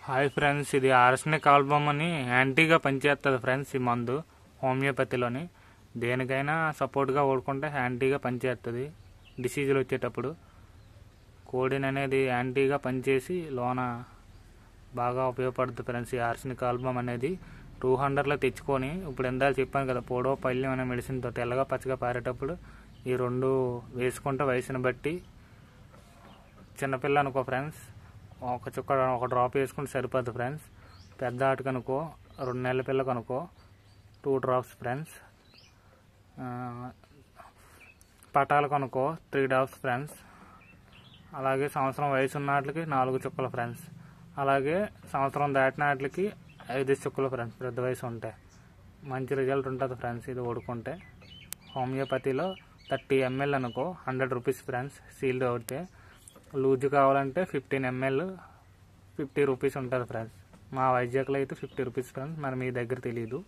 Hi friends, ఇది arsenic album అని యాంటీగా పనిచేస్తుంది ఫ్రెండ్స్. ఈ మందు హోమియోపతిలోని దేనికైనా సపోర్ట్గా ఓడుకుంటే యాంటీగా పనిచేస్తుంది. డిసీజులు వచ్చేటప్పుడు కోడిన్ అనేది యాంటీగా పనిచేసి లోన బాగా ఉపయోగపడుతుంది ఫ్రెండ్స్. ఈ ఆర్సెనిక్ ఆల్బమ్ అనేది 200లో తెచ్చుకొని, ఇప్పుడు ఎందాక చెప్పాను కదా, పోడో పల్యం అనే మెడిసిన్తో తెల్లగా పచ్చగా పారేటప్పుడు ఈ రెండు వేసుకుంటే వయసుని బట్టి, చిన్నపిల్ల అనుకో ఫ్రెండ్స్ ఒక డ్రాప్ వేసుకుంటే సరిపోద్ది ఫ్రెండ్స్. పెద్ద ఆటకు అనుకో 2 నెలల పిల్లకు అనుకో 2 డ్రాప్స్ ఫ్రెండ్స్. పటాలకు అనుకో 3 డ్రాప్స్ ఫ్రెండ్స్. అలాగే సంవత్సరం వయసు ఉన్న వాటికి 4 చుక్కలు ఫ్రెండ్స్. అలాగే సంవత్సరం దాటిన వాటికి 5 చుక్కలు ఫ్రెండ్స్. పెద్ద వయసు ఉంటే మంచి రిజల్ట్ ఉంటుంది ఫ్రెండ్స్. ఇది ఓడుకుంటే హోమియోపతిలో 30 ml అనుకో 100 రూపీస్ ఫ్రెండ్స్. సీల్డ్ అవుతే లూజ్ కావాలంటే 15 ml 50 రూపీస్ ఉంటుంది ఫ్రెండ్స్. మా వైజాగ్లో అయితే 50 రూపీస్ ఫ్రెండ్స్. మరి మీ దగ్గర తెలీదు.